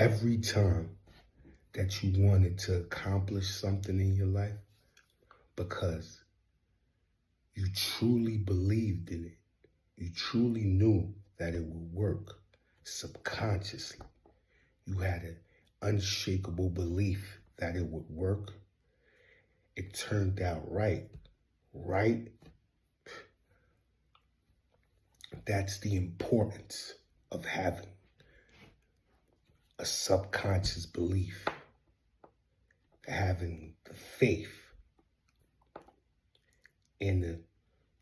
every time that you wanted to accomplish something in your life because you truly believed in it. You truly knew that it would work subconsciously. You had an unshakable belief that it would work. It turned out right? That's the importance of having a subconscious belief, having the faith, and to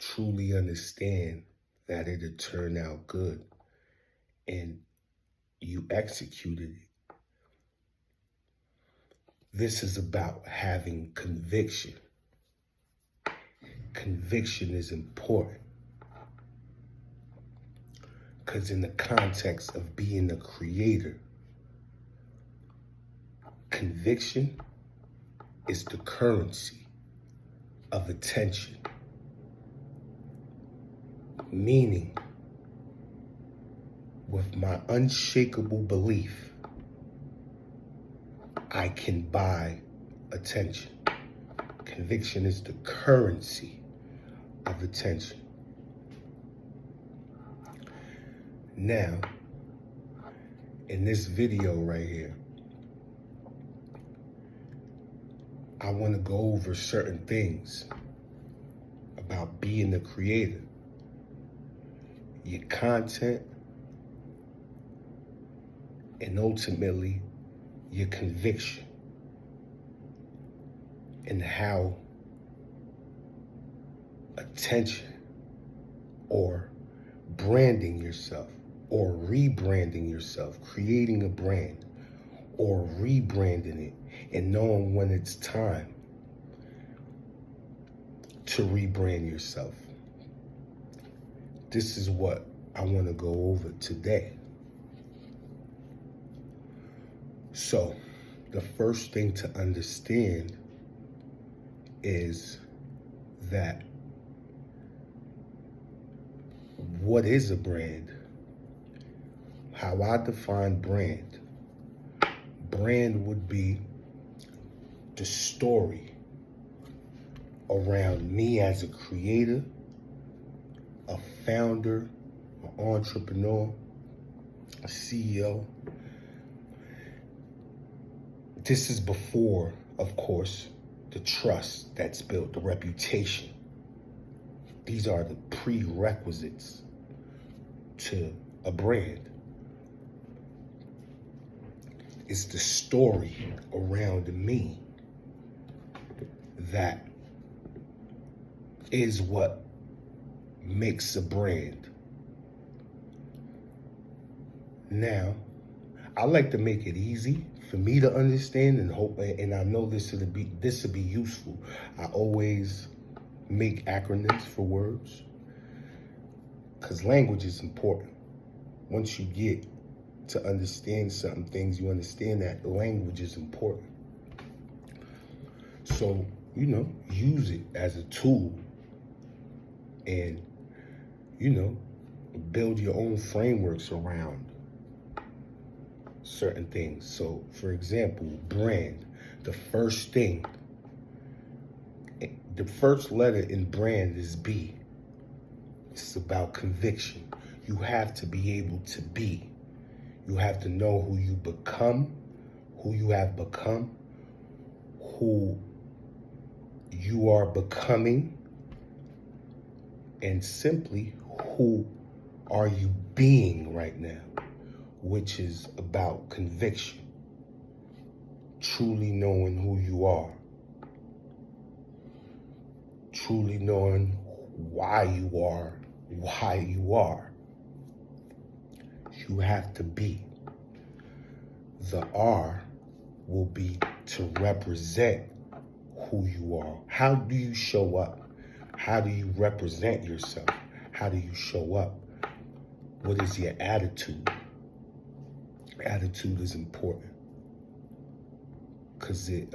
truly understand that it'll turn out good, and you executed it. This is about having conviction. Conviction is important because in the context of being a creator, conviction is the currency of attention. Meaning, with my unshakable belief, I can buy attention. Conviction is the currency of attention. Now, in this video right here, I want to go over certain things about being a creator. Your content, and ultimately your conviction, and how attention or branding yourself or rebranding yourself, creating a brand or rebranding it and knowing when it's time to rebrand yourself. This is what I want to go over today. So, the first thing to understand is that what is a brand? How I define brand. Brand would be the story around me as a creator, a founder, an entrepreneur, a CEO. This is before, of course, the trust that's built, the reputation. These are the prerequisites to a brand. It's the story around me that is what makes a brand. Now, I like to make it easy for me to understand and hope, and I know this will be useful. I always make acronyms for words because language is important. Once you get to understand certain things, you understand that language is important. So, use it as a tool and, build your own frameworks around certain things. So, for example, brand, the first letter in brand is B. It's about conviction. You have to be able to be. You have to know who you become, who you have become, who you are becoming, and simply who are you being right now, which is about conviction, truly knowing who you are, truly knowing why you are. You have to be. The R will be to represent who you are. How do you show up? How do you represent yourself? How do you show up? What is your attitude? Attitude is important because it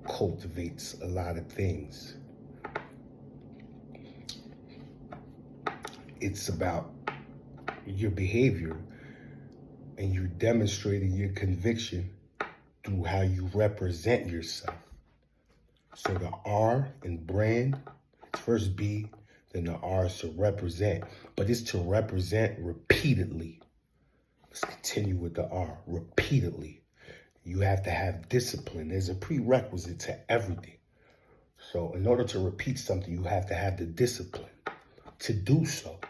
cultivates a lot of things. It's about your behavior And you're demonstrating your conviction through how you represent yourself. So the R in brand, first B, then the R is to represent. But it's to represent repeatedly. Let's continue with the R, repeatedly. You have to have discipline. There's a prerequisite to everything. So in order to repeat something, you have to have the discipline to do so.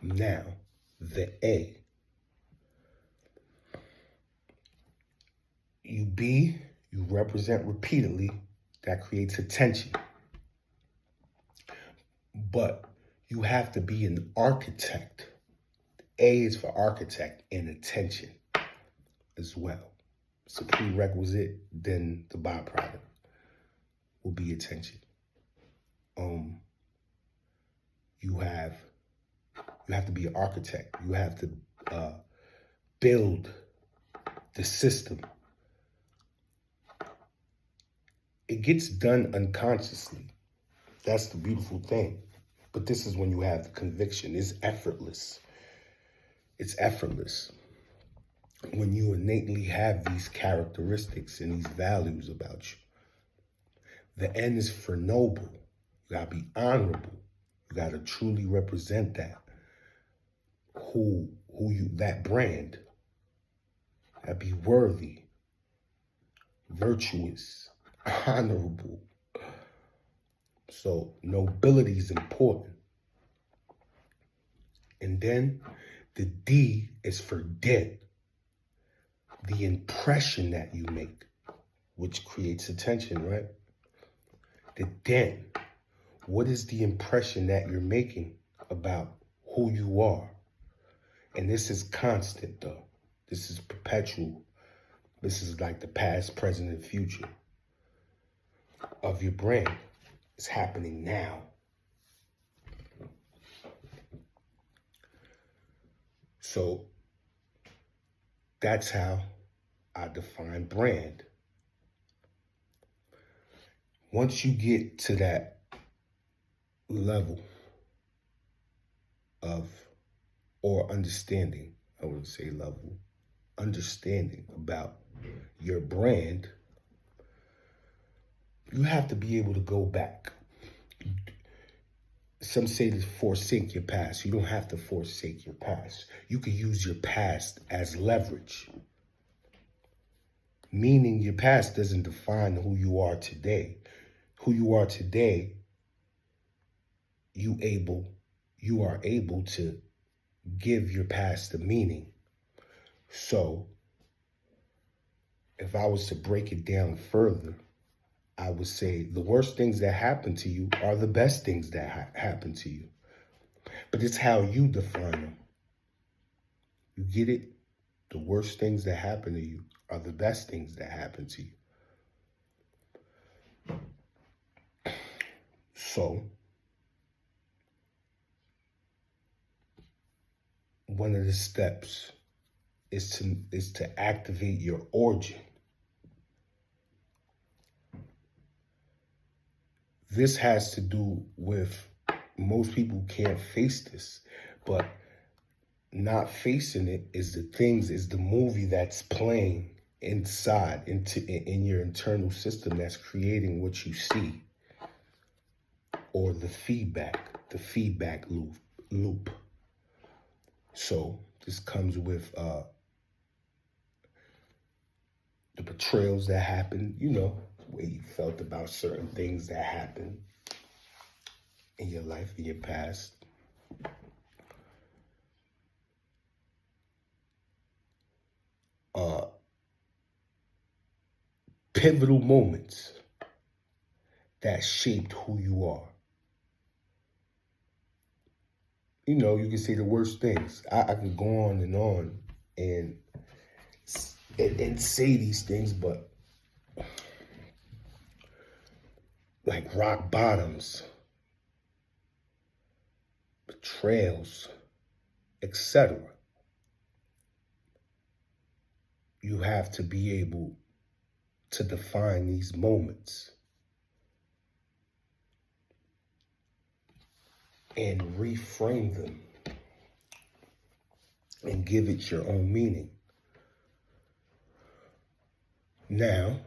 Now, the A. You represent repeatedly. That creates attention. But you have to be an architect. A is for architect and attention as well. It's a prerequisite, then the byproduct will be attention. You have to be an architect. You have to build the system. It gets done unconsciously. That's the beautiful thing. But this is when you have the conviction. It's effortless. It's effortless. When you innately have these characteristics and these values about you. The N is for noble. You gotta be honorable. You gotta truly represent that. That brand. That be worthy, virtuous, honorable. So nobility is important. And then the D is for dent. The impression that you make, which creates attention, right? The dent. What is the impression that you're making about who you are? And this is constant, though. This is perpetual. This is like the past, present, and future of your brand. It's happening now. So that's how I define brand. Once you get to that level of, or understanding, I wouldn't say level, understanding about your brand, you have to be able to go back. Some say to forsake your past. You don't have to forsake your past. You can use your past as leverage. Meaning your past doesn't define who you are today. Who you are today, you are able to give your past a meaning. So if I was to break it down further, I would say the worst things that happen to you are the best things that happen to you. But it's how you define them. You get it? The worst things that happen to you are the best things that happen to you. So, one of the steps is to activate your origin. This has to do with, most people can't face this, but not facing it is the movie that's playing inside, in your internal system that's creating what you see, or the feedback loop. So this comes with the betrayals that happen, the way you felt about certain things that happened in your life, in your past. Pivotal moments that shaped who you are. You can say the worst things. I could go on and say these things, but like rock bottoms, betrayals, etc. You have to be able to define these moments and reframe them and give it your own meaning. Now,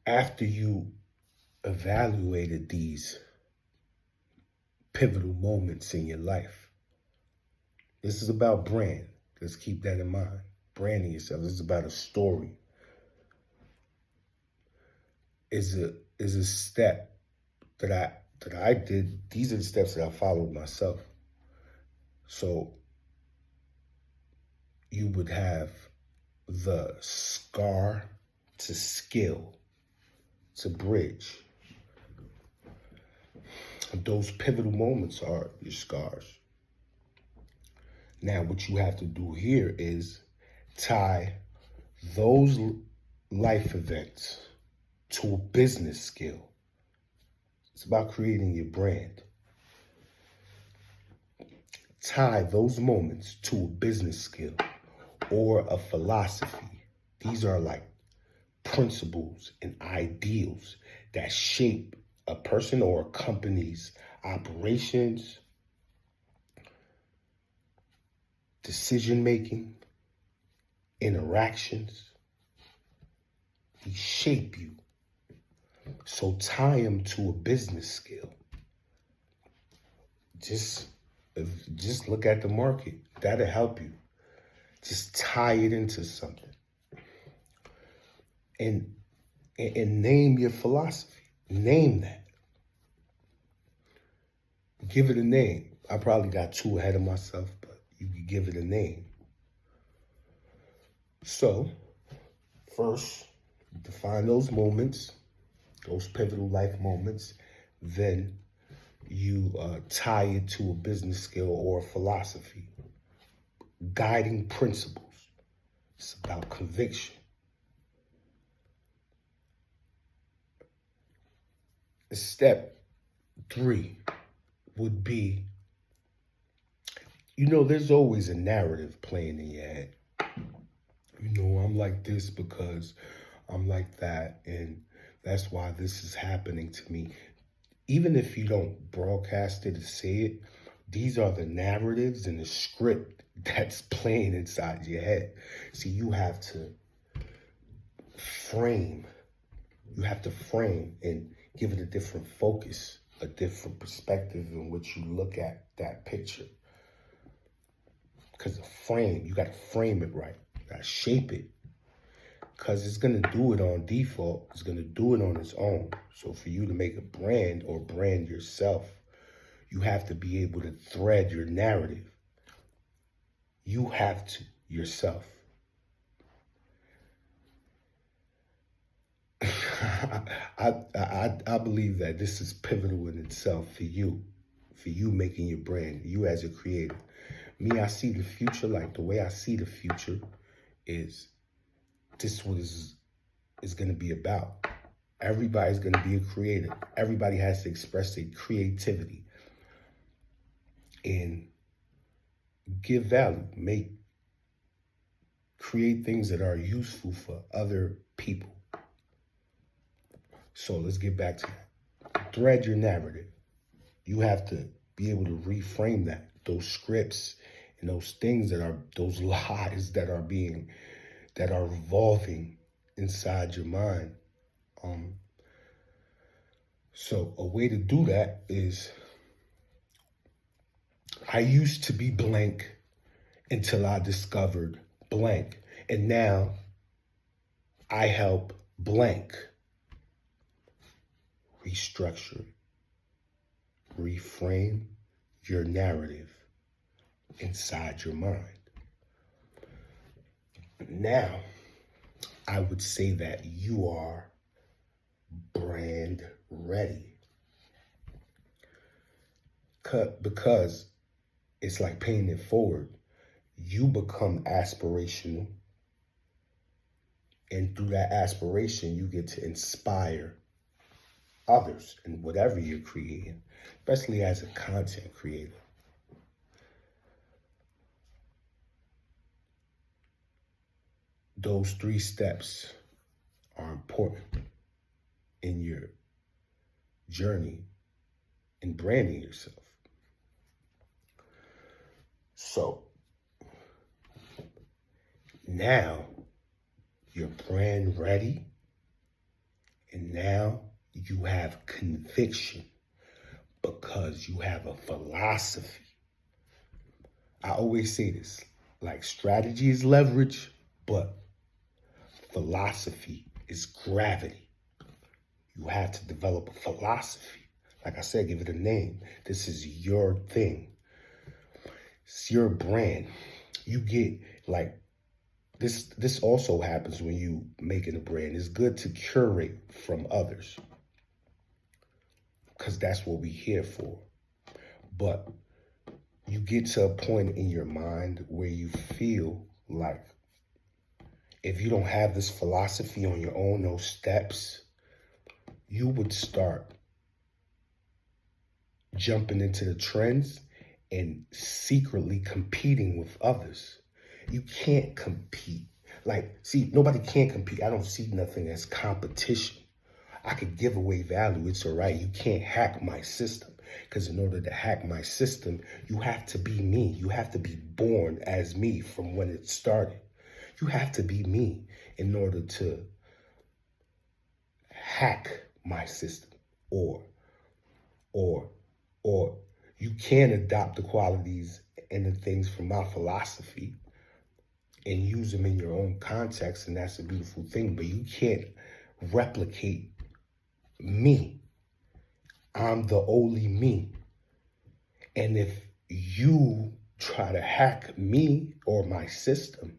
after you evaluated these pivotal moments in your life, this is about brand. Let's keep that in mind. Branding yourself. This is about a story. Is a step that I did. These are the steps that I followed myself. So you would have the scar to skill to bridge. Those pivotal moments are your scars. Now, what you have to do here is tie those life events to a business skill. It's about creating your brand. Tie those moments to a business skill or a philosophy. These are like principles and ideals that shape a person or a company's operations, decision-making, interactions. They shape you. So tie them to a business skill. Just look at the market. That'll help you. Just tie it into something. And name your philosophy. Name that. Give it a name. I probably got too ahead of myself, but you can give it a name. So, first, define those moments, those pivotal life moments. Then you tie it to a business skill or a philosophy. Guiding principles. It's about conviction. Step 3 would be, there's always a narrative playing in your head. I'm like this because I'm like that, and that's why this is happening to me. Even if you don't broadcast it or say it, these are the narratives and the script that's playing inside your head. See, you have to frame. You have to frame and give it a different focus, a different perspective in which you look at that picture. Because you got to frame it right. You got to shape it. Because it's going to do it on default. It's going to do it on its own. So for you to make a brand or brand yourself, you have to be able to thread your narrative. You have to yourself. I believe that this is pivotal in itself for you making your brand, you as a creator. Me, I see the future, like the way I see the future is this what is going to be about. Everybody's going to be a creator. Everybody has to express their creativity and give value, create things that are useful for other people. So let's get back to that. Thread your narrative. You have to be able to reframe that, those scripts and those things those lies that are revolving inside your mind. So a way to do that is, I used to be blank until I discovered blank. And now I help blank restructure, reframe your narrative inside your mind. Now, I would say that you are brand ready. Because it's like paying it forward. You become aspirational. And through that aspiration, you get to inspire others in whatever you're creating, especially as a content creator. Those 3 steps are important in your journey in branding yourself. So Now you're brand ready, and now you have conviction because you have a philosophy. I always say this, like strategy is leverage, but philosophy is gravity. You have to develop a philosophy. Like I said, give it a name. This is your thing. It's your brand. You get like this also happens when you making a brand. It's good to curate from others because that's what we're here for. But you get to a point in your mind where you feel like if you don't have this philosophy on your own, those steps, you would start jumping into the trends and secretly competing with others. You can't compete. Like, see, nobody can compete. I don't see nothing as competition. I could give away value. It's all right. You can't hack my system. Because in order to hack my system, you have to be me. You have to be born as me from when it started. You have to be me in order to hack my system. Or you can adopt the qualities and the things from my philosophy and use them in your own context, and that's a beautiful thing. But you can't replicate me. I'm the only me. And if you try to hack me or my system,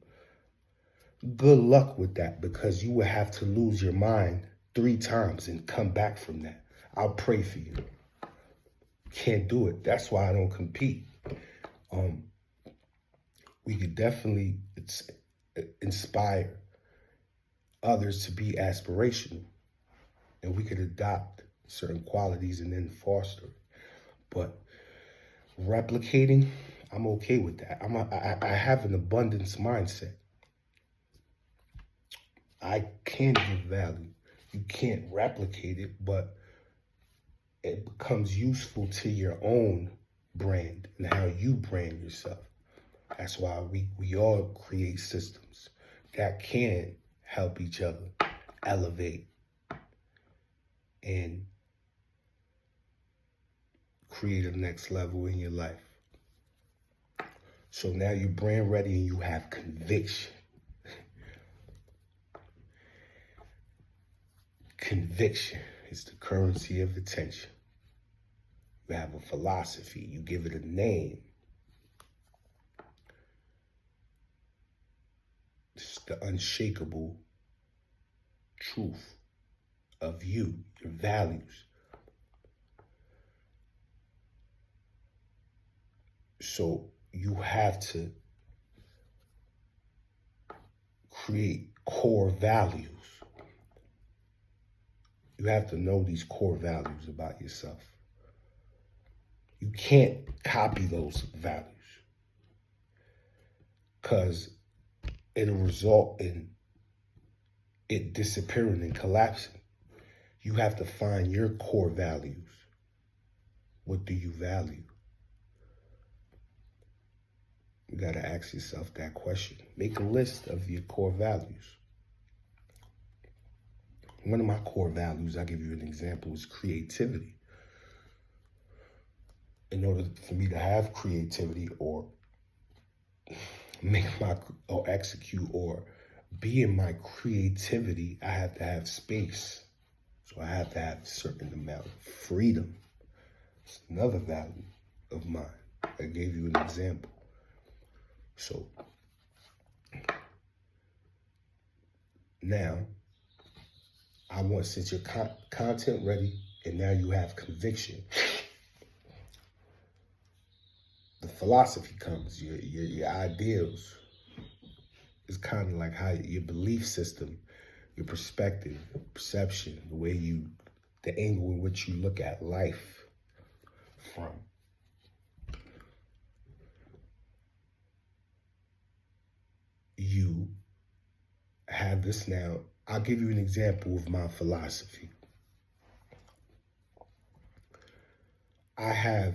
good luck with that, because you will have to lose your mind 3 times and come back from that. I'll pray for you. Can't do it. That's why I don't compete. We could definitely inspire others to be aspirational, and we could adopt certain qualities and then foster it. But replicating, I'm okay with that. I have an abundance mindset. I can give value. You can't replicate it, but it becomes useful to your own brand and how you brand yourself. That's why we all create systems that can help each other elevate and create a next level in your life. So now you're brand ready and you have conviction. Conviction is the currency of attention. You have a philosophy. You give it a name. It's the unshakable truth of you, your values. So you have to create core values. You have to know these core values about yourself. You can't copy those values because it'll result in it disappearing and collapsing. You have to find your core values. What do you value? You got to ask yourself that question. Make a list of your core values. One of my core values, I'll give you an example, is creativity. In order for me to have creativity or execute or be in my creativity, I have to have space. So I have to have a certain amount of freedom. It's another value of mine. I gave you an example. So now I want, since your content ready and now you have conviction, the philosophy comes, your ideals. It's kind of like how your belief system, your perspective, perception, the angle in which you look at life from. You have this now. I'll give you an example of my philosophy. I have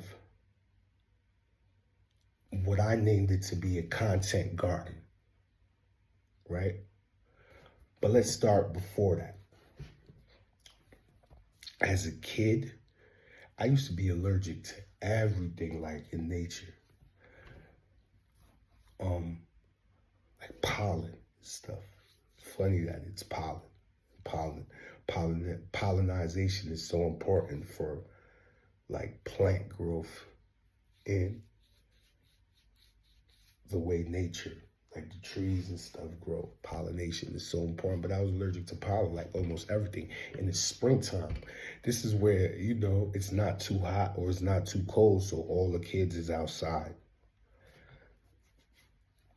what I named it to be a content garden. right? But let's start before that. As a kid, I used to be allergic to everything like in nature. Like pollen stuff. It's funny that it's pollen. Pollinization is so important for like plant growth and the way nature, like the trees and stuff grow. Pollination is so important, but I was allergic to pollen, like almost everything. And it's springtime. This is where, you know, it's not too hot or it's not too cold, so all the kids is outside.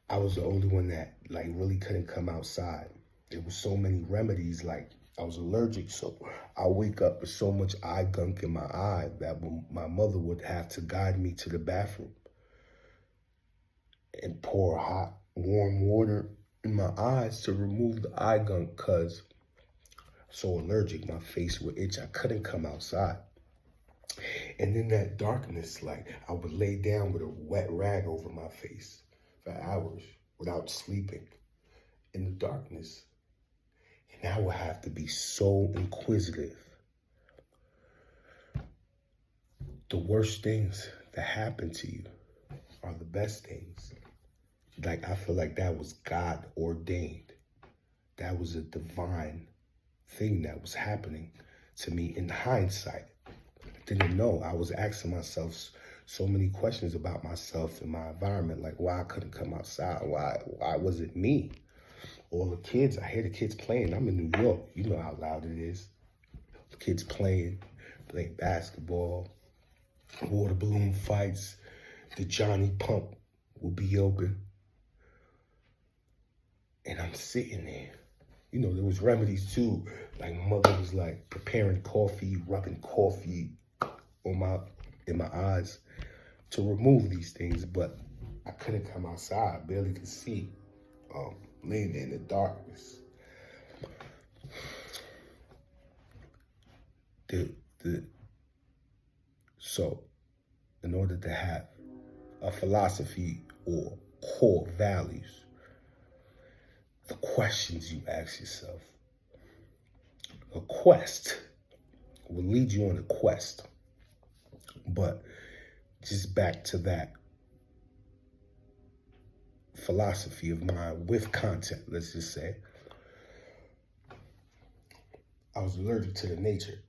I was the only one that like really couldn't come outside. There was so many remedies, like I was allergic, so I wake up with so much eye gunk in my eye that my mother would have to guide me to the bathroom and pour hot, warm water in my eyes to remove the eye gunk because I'm so allergic, my face would itch. I couldn't come outside. And in that darkness, like I would lay down with a wet rag over my face for hours without sleeping in the darkness. And I would have to be so inquisitive. The worst things that happen to you are the best things. Like, I feel like that was God ordained. That was a divine thing that was happening to me in hindsight. I didn't know. I was asking myself so many questions about myself and my environment, like why I couldn't come outside, why was it me? All the kids, I hear the kids playing. I'm in New York. You know how loud it is. The kids playing basketball, water balloon fights. The Johnny Pump will be open. And I'm sitting there. You know, there was remedies too. Like mother was like preparing coffee, rubbing coffee in my eyes to remove these things, but I couldn't come outside, barely could see, laying there in the darkness. So, in order to have a philosophy or core values, the questions you ask yourself, a quest will lead you on a quest. But just back to that philosophy of mine with content, let's just say, I was allergic to the nature.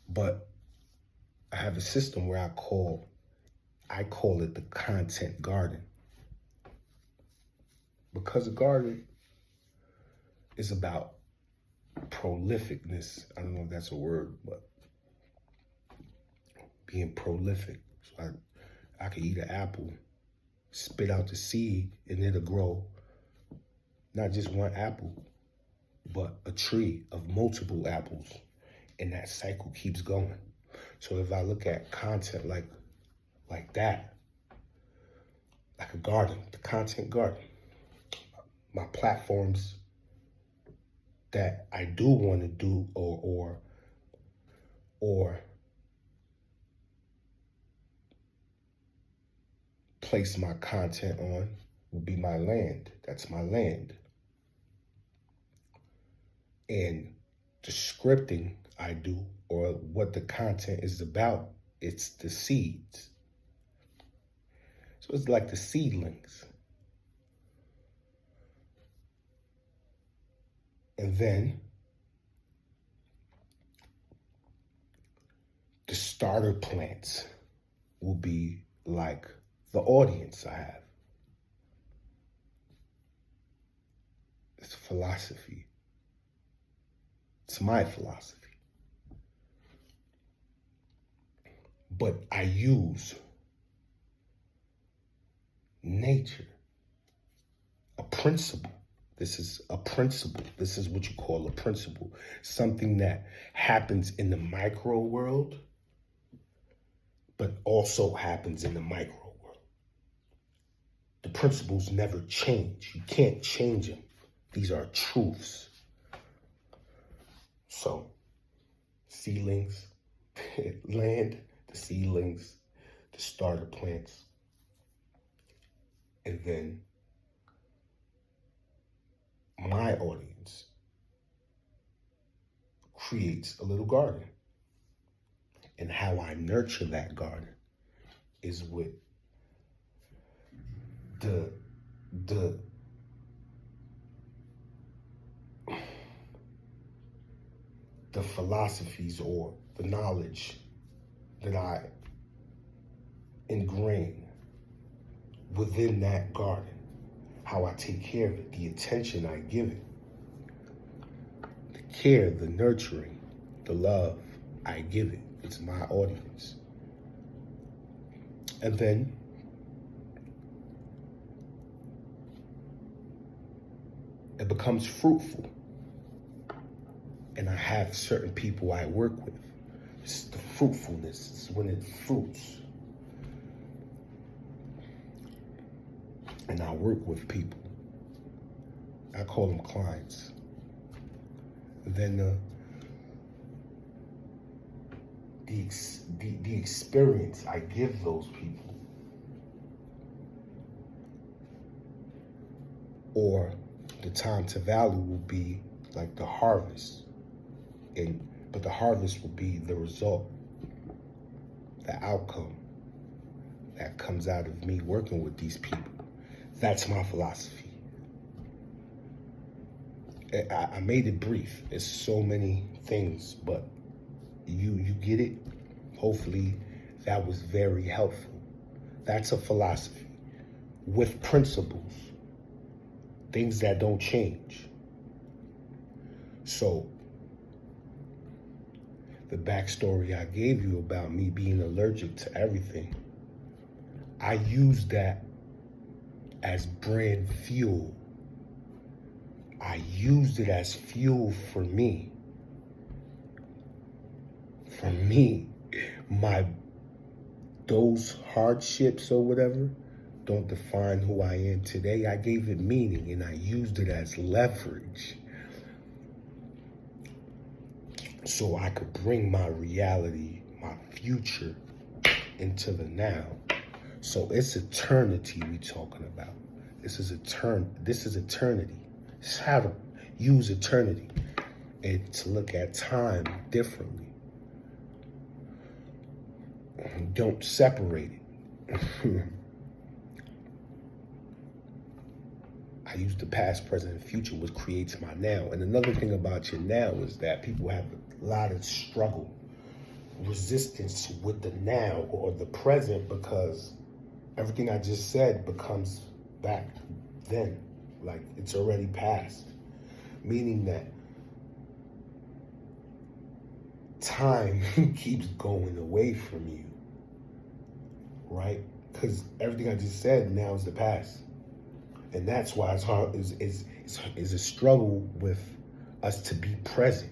But I have a system where I call it the content garden. Because a garden is about prolificness. I don't know if that's a word, but being prolific. So I could eat an apple, spit out the seed, and it'll grow not just one apple, but a tree of multiple apples. And that cycle keeps going. So if I look at content like that, like a garden, the content garden, my platforms that I do want to do or place my content on will be my land. That's my land. And the scripting I do or what the content is about, it's the seeds. So it's like the seedlings. And then the starter plants will be like the audience I have. It's philosophy. It's my philosophy. But I use nature, a principle. This is a principle. This is what you call a principle. Something that happens in the micro world, but also happens in the micro world. The principles never change. You can't change them. These are truths. So, seedlings, land, the seedlings, the starter plants, and then creates a little garden. And how I nurture that garden is with the philosophies or the knowledge that I ingrain within that garden, how I take care of it, the attention I give it, the care, the nurturing, the love I give it. It's my audience. And then it becomes fruitful. And I have certain people I work with. It's the fruitfulness. It's when it fruits. And I work with people. I call them clients. And then the experience I give those people, or the time to value, will be like the harvest. But the harvest will be the result, the outcome that comes out of me working with these people. That's my philosophy. I made it brief. It's so many things, but you get it. Hopefully that was very helpful. That's a philosophy with principles, things that don't change. So the backstory I gave you about me being allergic to everything, I use that as brand fuel. I used it as fuel for me. For me, those hardships or whatever don't define who I am today. I gave it meaning and I used it as leverage so I could bring my reality, my future into the now. So it's eternity we talking about. This is eternity. It's how to use eternity and to look at time differently. Don't separate it. I use the past, present, and future, which creates my now. And another thing about your now is that people have a lot of struggle, resistance with the now or the present, because everything I just said becomes back then, like it's already past. Meaning that time keeps going away from you, right? Because everything I just said now is the past. And that's why it's hard, is a struggle with us to be present.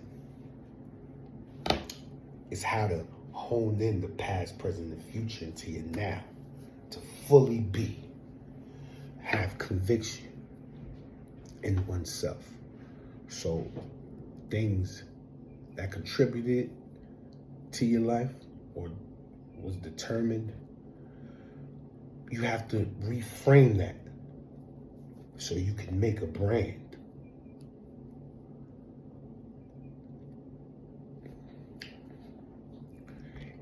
It's how to hone in the past, present, and future into your now, to fully be, have conviction in oneself. So things that contributed to your life or was determined, you have to reframe that so you can make a brand.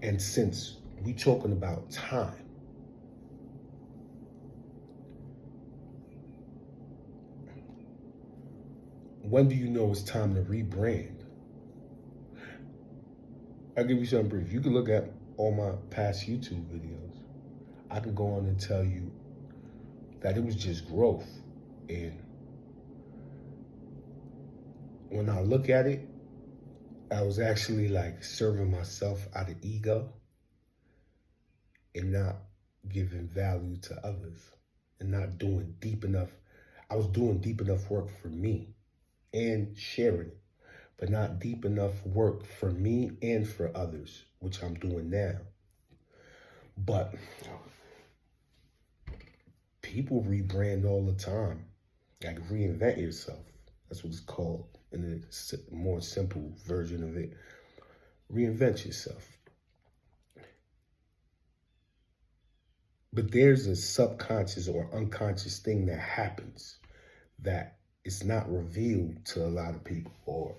And since we talking about time, when do you know it's time to rebrand? I'll give you something brief. You can look at all my past YouTube videos. I can go on and tell you that it was just growth. And when I look at it, I was actually like serving myself out of ego and not giving value to others and not doing deep enough. I was doing deep enough work for me and sharing it, but not deep enough work for me and for others, which I'm doing now. But people rebrand all the time. Like reinvent yourself. That's what it's called in a more simple version of it. Reinvent yourself. But there's a subconscious or unconscious thing that happens that is not revealed to a lot of people, or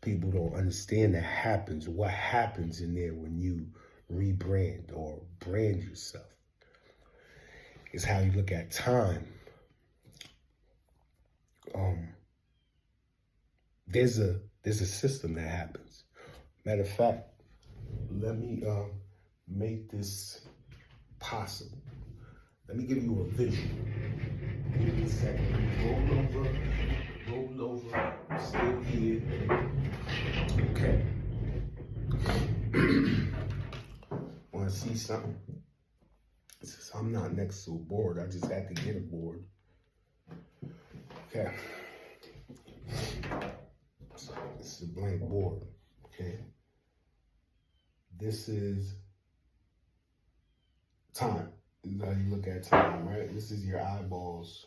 people don't understand that happens. What happens in there when you rebrand or brand yourself is how you look at time. There's a system that happens. Matter of fact, let me make this possible. Let me give you a visual. Give me a second. Roll over, still here. Okay. Want to see something? Since I'm not next to a board, I just had to get a board. Okay. So this is a blank board. Okay. This is time. This is how you look at time, right? This is your eyeballs.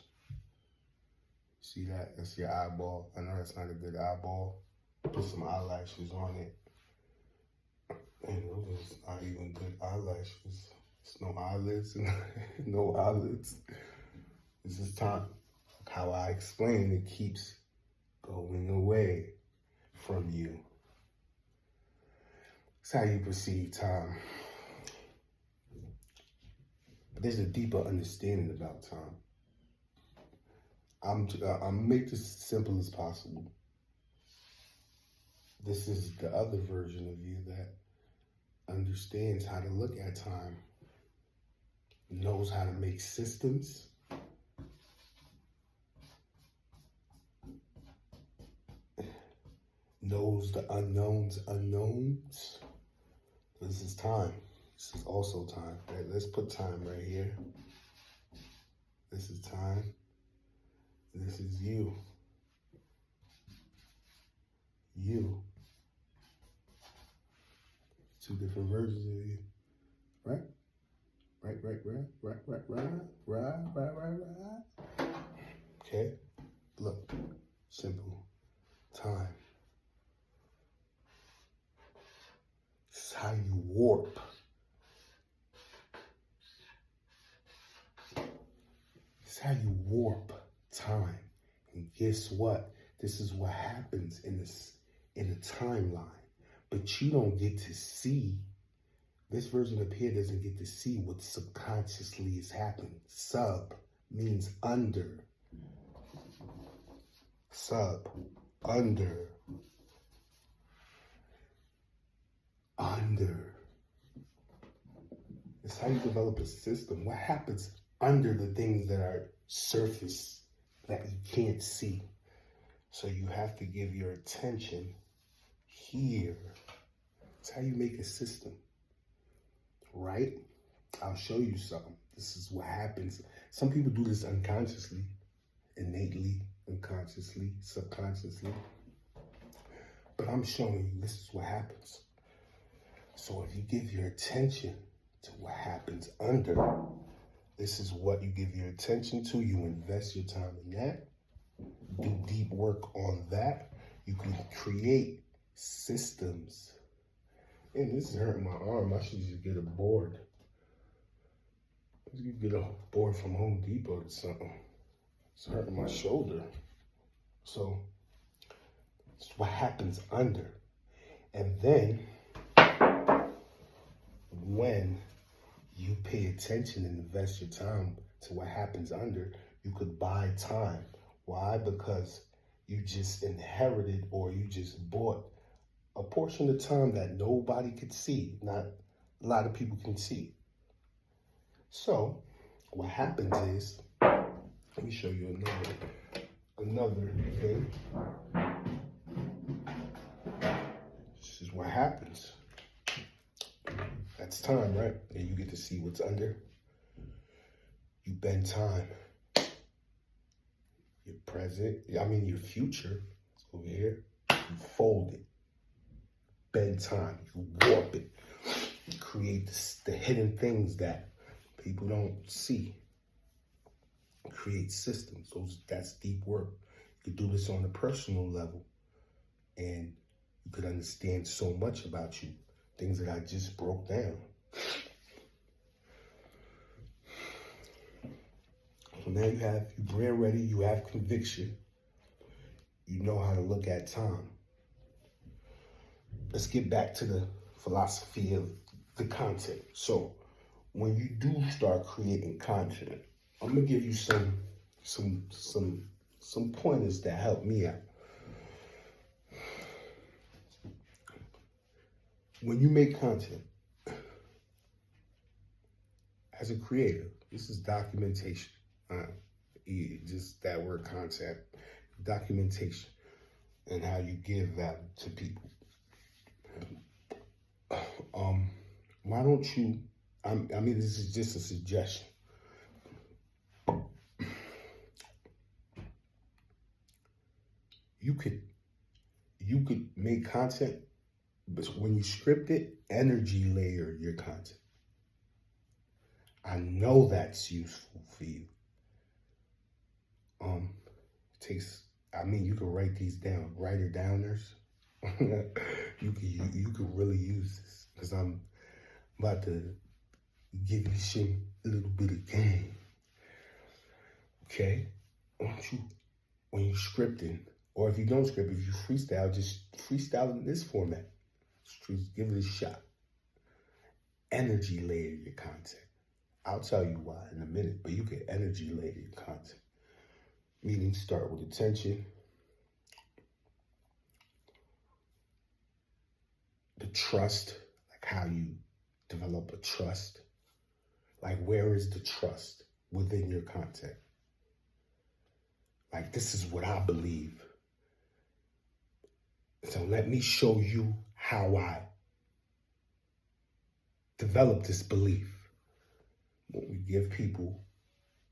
See that? That's your eyeball. I know that's not a good eyeball. Put some eyelashes on it. And those are not even good eyelashes. It's no eyelids and no eyelids. This is time. How I explain it keeps going away from you. It's how you perceive time. But there's a deeper understanding about time. I'm make this as simple as possible. This is the other version of you that understands how to look at time, knows how to make systems, knows the unknowns. This is time. This is also time. Right? Let's put time right here. This is time. This is you. You. Two different versions of you. Right? Right. Okay? Look. Simple. Time. This is how you warp. This is how you warp time. And guess what? This is what happens in a timeline. But you don't get to see, this version up here doesn't get to see what subconsciously is happening. Sub means under. Sub, under. Under. It's how you develop a system. What happens under the things that are surface that you can't see? So you have to give your attention here. It's how you make a system, right? I'll show you something. This is what happens. Some people do this unconsciously, innately, unconsciously, subconsciously. But I'm showing you this is what happens. So if you give your attention to what happens under, this is what you give your attention to. You invest your time in that. Do deep work on that. You can create systems. And this is hurting my arm. I should just get a board. You get a board from Home Depot or something. It's hurting my shoulder. So it's what happens under. And then when you pay attention and invest your time to what happens under, you could buy time. Why? Because you just inherited or you just bought a portion of time that nobody could see, not a lot of people can see. So what happens is, let me show you another thing. This is what happens. That's time, right? And you get to see what's under. You bend time. Your present, your future, it's over here. You fold it. Bend time. You warp it. You create the hidden things that people don't see. Create systems. That's deep work. You could do this on a personal level. And you could understand so much about you. Things that I just broke down. So now you brand ready, you have conviction. You know how to look at time. let's get back to the philosophy of the content. So when you do start creating content, I'm gonna give you some pointers that help me out. When you make content as a creator, this is documentation. Just that word content, documentation, and how you give value to people. Why don't you? I mean, this is just a suggestion. You could make content, but when you script it, energy layer your content. I know that's useful for you. You can write these down, writer downers. you could really use this, because I'm about to give you a little bit of game. Okay? When you're scripting, or if you don't script, if you freestyle, just freestyle in this format. Just give it a shot. Energy layer your content. I'll tell you why in a minute, but you can energy layer your content. Meaning start with attention, the trust, like how you develop a trust. Like, where is the trust within your content? Like, this is what I believe. So let me show you how I develop this belief. When we give people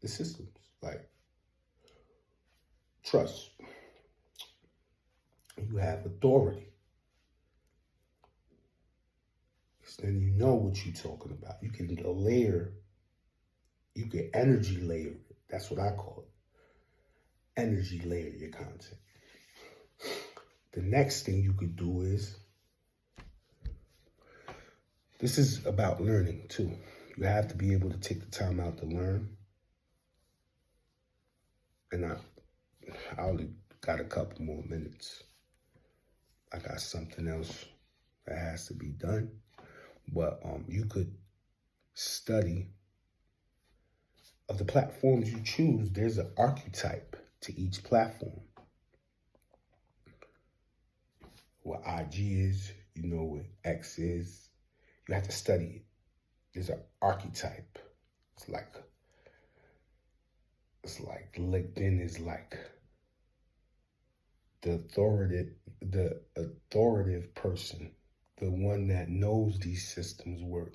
the systems, like trust. You have authority. So then you know what you're talking about. You can layer, you can energy layer it. That's what I call it. Energy layer your content. The next thing you could do is, this is about learning too. You have to be able to take the time out to learn. And I only got a couple more minutes. I got something else that has to be done. But you could study of the platforms you choose. There's an archetype to each platform. What IG is, you know what X is. You have to study it. There's an archetype. It's like LinkedIn is like the authoritative person, the one that knows these systems work.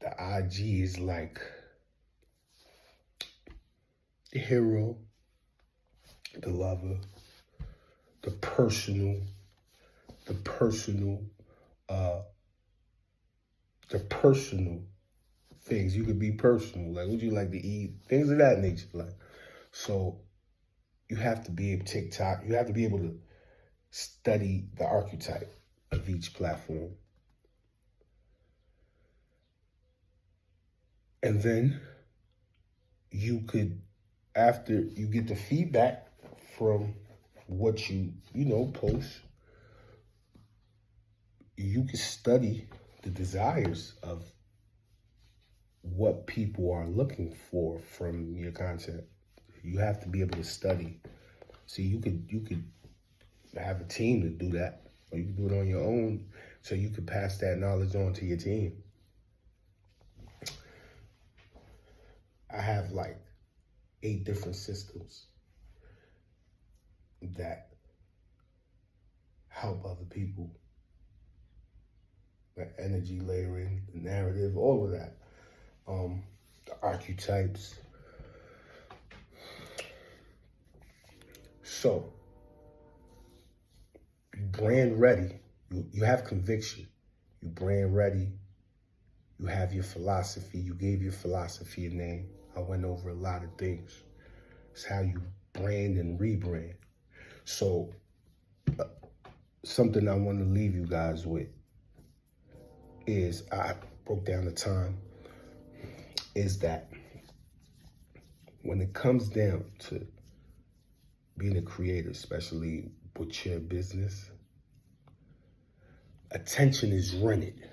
The IG is like the hero, the lover, the personal things. You could be personal. Like, would you like to eat? Things of that nature. Like, so you have to be able to take time. You have to be able to study the archetype of each platform. And then you could, after you get the feedback from what you post, you can study the desires of what people are looking for from your content. You have to be able to study. So you could have a team to do that, or you can do it on your own, so you can pass that knowledge on to your team. I have like 8 different systems that help other people. The energy layering, the narrative, all of that. The archetypes. So, you brand ready. You have conviction. You brand ready. You have your philosophy. You gave your philosophy a name. I went over a lot of things. It's how you brand and rebrand. So, something I want to leave you guys with is, I broke down the time, is that when it comes down to being a creator, especially with your business, Attention is rented,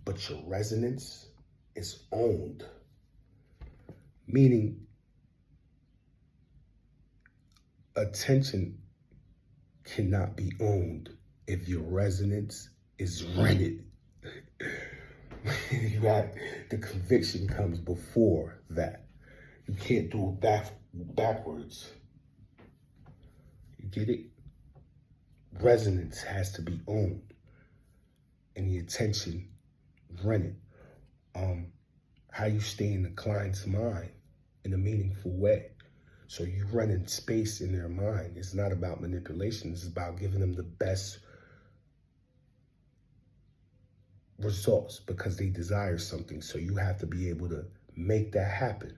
but your resonance is owned. Meaning, attention cannot be owned if your resonance is rented. The conviction comes before that. You can't do it backwards. You get it? Resonance has to be owned, and the attention rented. How you stay in the client's mind in a meaningful way. So you run in space in their mind. It's not about manipulation. It's about giving them the best results because they desire something. So you have to be able to make that happen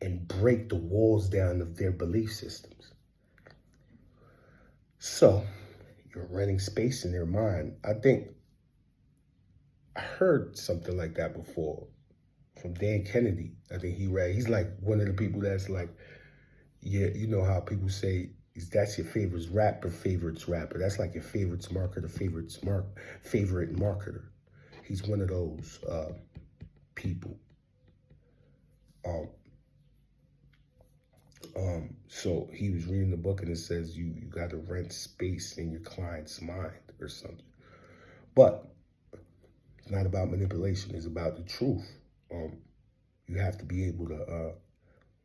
and break the walls down of their belief systems. So you're renting space in their mind. I think I heard something like that before from Dan Kennedy. I think he's like one of the people that's like, yeah, you know how people say that's your favorite rapper. That's like your favorite marketer. He's one of those people. So he was reading the book and it says you got to rent space in your client's mind or something. But it's not about manipulation. It's about the truth. You have to be able to,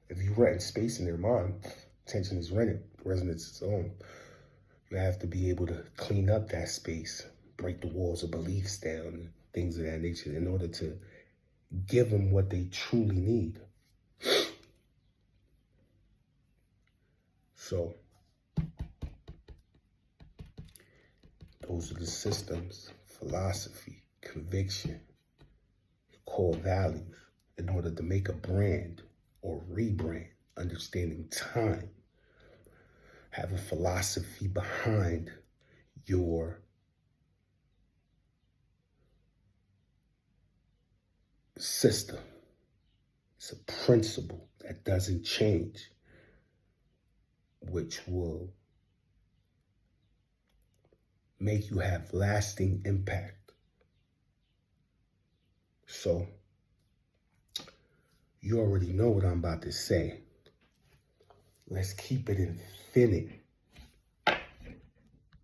if you rent space in their mind, attention is rented, resonance is owned. You have to be able to clean up that space, break the walls of beliefs down, and things of that nature in order to give them what they truly need. So those are the systems, philosophy, conviction, core values in order to make a brand or rebrand, understanding time, have a philosophy behind your system. It's a principle that doesn't change, which will make you have lasting impact. So you already know what I'm about to say. Let's keep it infinite.